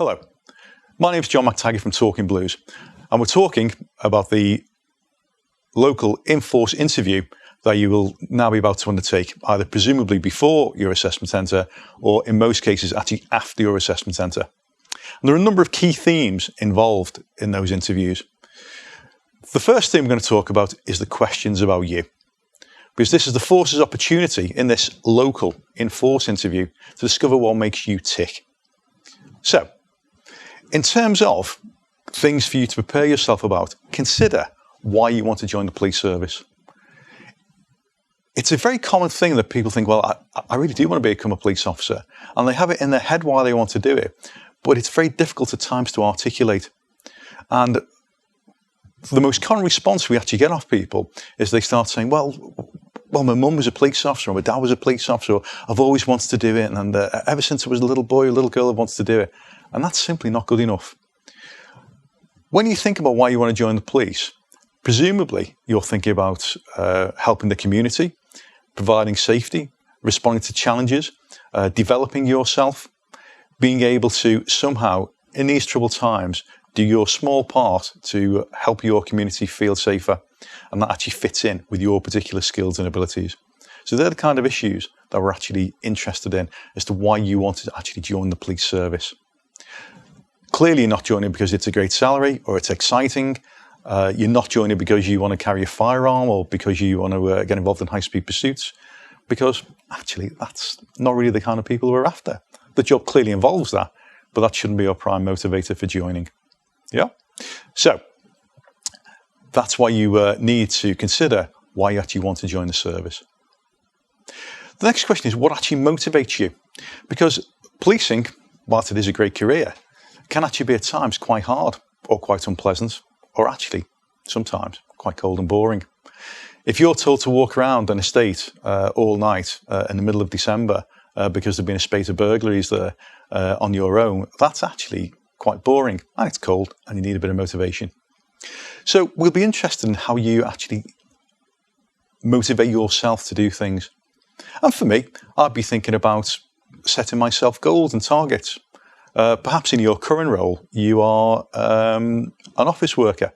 Hello, my name is John McTaggart from Talking Blues, and we're talking about the local in-force interview that you will now be about to undertake, either presumably before your assessment centre or in most cases actually after your assessment centre. And there are a number of key themes involved in those interviews. The first thing we're going to talk about is the questions about you, because this is the force's opportunity in this local in-force interview to discover what makes you tick. So, in terms of things for you to prepare yourself about, consider why you want to join the police service. It's a very common thing that people think, well, I really do want to become a police officer. And they have it in their head why they want to do it. But it's very difficult at times to articulate. And the most common response we actually get off people is they start saying, well, my mum was a police officer, or my dad was a police officer, or I've always wanted to do it. And ever since I was a little boy or little girl, I wanted to do it. And that's simply not good enough. When you think about why you want to join the police, presumably you're thinking about helping the community, providing safety, responding to challenges, developing yourself, being able to somehow, in these troubled times, do your small part to help your community feel safer, and that actually fits in with your particular skills and abilities. So they're the kind of issues that we're actually interested in as to why you want to actually join the police service. Clearly you're not joining because it's a great salary or it's exciting. You're not joining because you want to carry a firearm or because you want to get involved in high-speed pursuits, because actually that's not really the kind of people we're after. The job clearly involves that, but that shouldn't be your prime motivator for joining. Yeah? So that's why you need to consider why you actually want to join the service. The next question is, what actually motivates you? Because policing, whilst it is a great career, can actually be at times quite hard or quite unpleasant, or actually sometimes quite cold and boring. If you're told to walk around an estate all night in the middle of December because there've been a spate of burglaries there on your own, that's actually quite boring, and it's cold and you need a bit of motivation. So we'll be interested in how you actually motivate yourself to do things. And for me, I'd be thinking about setting myself goals and targets. Perhaps in your current role, you are an office worker.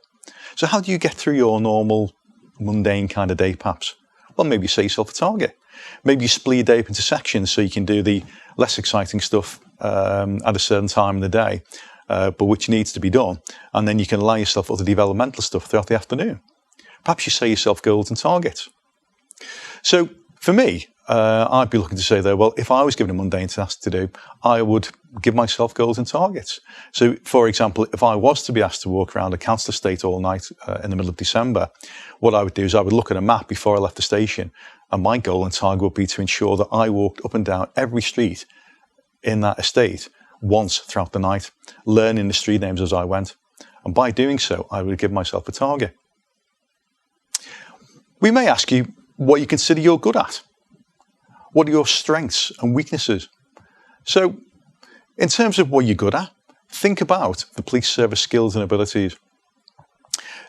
So how do you get through your normal, mundane kind of day, perhaps? Well, maybe you set yourself a target. Maybe you split your day up into sections so you can do the less exciting stuff at a certain time in the day, but which needs to be done. And then you can allow yourself other developmental stuff throughout the afternoon. Perhaps you set yourself goals and targets. So for me, I'd be looking to say there, well, if I was given a mundane task to do, I would give myself goals and targets. So, for example, if I was to be asked to walk around a council estate all night in the middle of December, what I would do is I would look at a map before I left the station, and my goal and target would be to ensure that I walked up and down every street in that estate once throughout the night, learning the street names as I went. And by doing so, I would give myself a target. We may ask you what you consider you're good at. What are your strengths and weaknesses? So, in terms of what you're good at, think about the police service skills and abilities.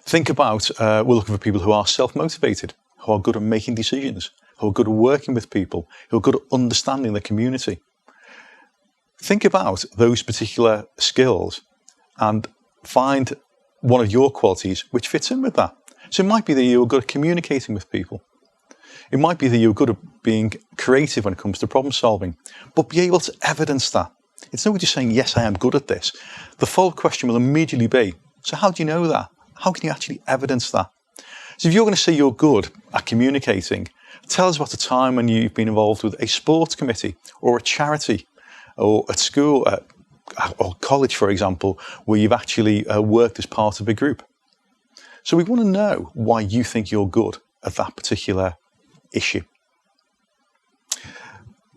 Think about, we're looking for people who are self-motivated, who are good at making decisions, who are good at working with people, who are good at understanding the community. Think about those particular skills and find one of your qualities which fits in with that. So it might be that you're good at communicating with people. It might be that you're good at being creative when it comes to problem solving, but be able to evidence that. It's not just saying, yes, I am good at this. The follow-up question will immediately be, so how do you know that? How can you actually evidence that? So if you're going to say you're good at communicating, tell us about a time when you've been involved with a sports committee or a charity or at school or college, for example, where you've actually worked as part of a group. So we want to know why you think you're good at that particular issue.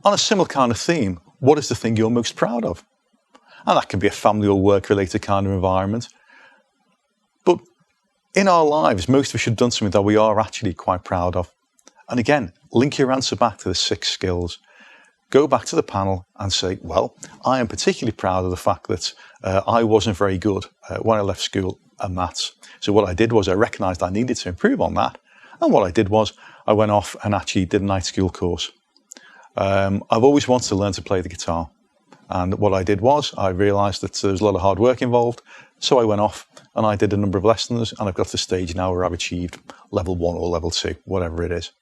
On a similar kind of theme, what is the thing you're most proud of? And that can be a family or work-related kind of environment. But in our lives, most of us should have done something that we are actually quite proud of. And again, link your answer back to the 6 skills. Go back to the panel and say, well, I am particularly proud of the fact that I wasn't very good when I left school at maths. So what I did was I recognised I needed to improve on that. And what I did was I went off and actually did a night school course. I've always wanted to learn to play the guitar. And what I did was I realised that there was a lot of hard work involved. So I went off and I did a number of lessons, and I've got to the stage now where I've achieved level 1 or level 2, whatever it is.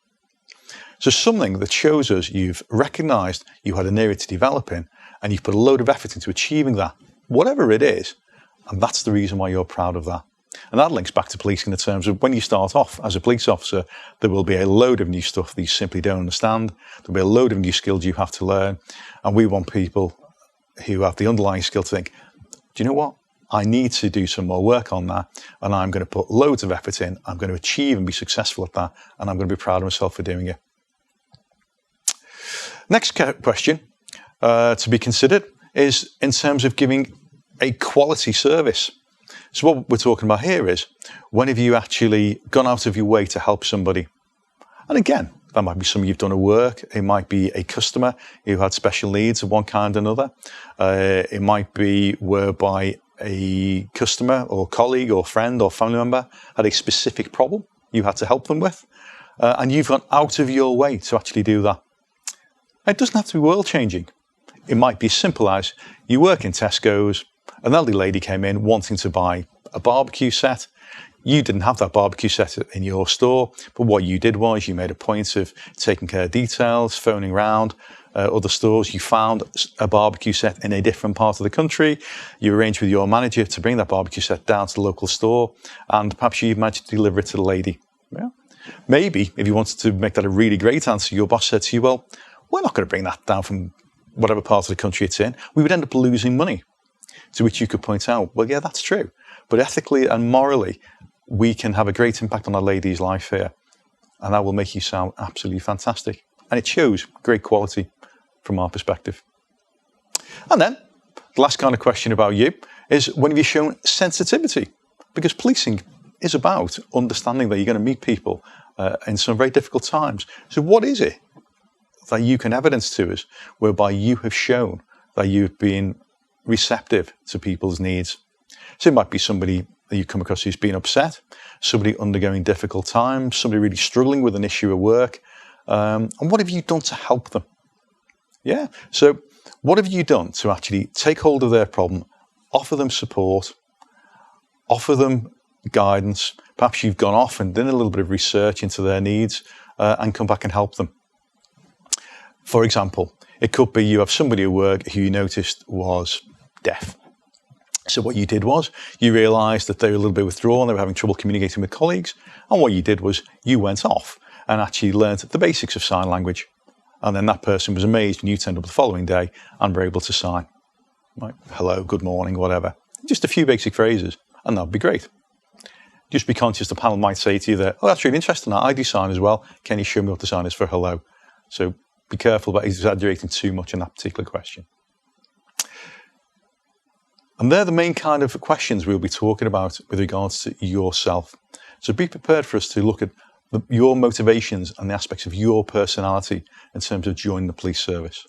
So something that shows us you've recognised you had an area to develop in, and you've put a load of effort into achieving that, whatever it is, and that's the reason why you're proud of that. And that links back to policing in the terms of when you start off as a police officer, there will be a load of new stuff that you simply don't understand. There'll be a load of new skills you have to learn. And we want people who have the underlying skill to think, do you know what? I need to do some more work on that, and I'm going to put loads of effort in. I'm going to achieve and be successful at that, and I'm going to be proud of myself for doing it. Next question to be considered is in terms of giving a quality service. So what we're talking about here is, when have you actually gone out of your way to help somebody? And again, that might be something you've done at work. It might be a customer who had special needs of one kind or another. It might be whereby a customer or colleague or friend or family member had a specific problem you had to help them with. And you've gone out of your way to actually do that. It doesn't have to be world-changing. It might be as simple as you work in Tesco's, an elderly lady came in wanting to buy a barbecue set. You didn't have that barbecue set in your store, but what you did was you made a point of taking care of details, phoning around other stores. You found a barbecue set in a different part of the country. You arranged with your manager to bring that barbecue set down to the local store, and perhaps you managed to deliver it to the lady. Yeah. Maybe if you wanted to make that a really great answer, your boss said to you, well, we're not going to bring that down from whatever part of the country it's in. We would end up losing money. To which you could point out, well, yeah, that's true. But ethically and morally, we can have a great impact on our lady's life here. And that will make you sound absolutely fantastic. And it shows great quality from our perspective. And then, the last kind of question about you is, when have you shown sensitivity? Because policing is about understanding that you're going to meet people in some very difficult times. So what is it that you can evidence to us whereby you have shown that you've been receptive to people's needs? So it might be somebody that you come across who's been upset, somebody undergoing difficult times, somebody really struggling with an issue at work. And what have you done to help them? Yeah. So what have you done to actually take hold of their problem, offer them support, offer them guidance? Perhaps you've gone off and done a little bit of research into their needs and come back and help them. For example, it could be you have somebody at work who you noticed was deaf. So what you did was you realised that they were a little bit withdrawn, they were having trouble communicating with colleagues, and what you did was you went off and actually learned the basics of sign language. And then that person was amazed when you turned up the following day and were able to sign. Right? Hello, good morning, whatever. Just a few basic phrases, and that'd be great. Just be conscious the panel might say to you that, oh, that's really interesting, I do sign as well. Can you show me what the sign is for hello? So be careful about exaggerating too much in that particular question. And they're the main kind of questions we'll be talking about with regards to yourself. So be prepared for us to look at your motivations and the aspects of your personality in terms of joining the police service.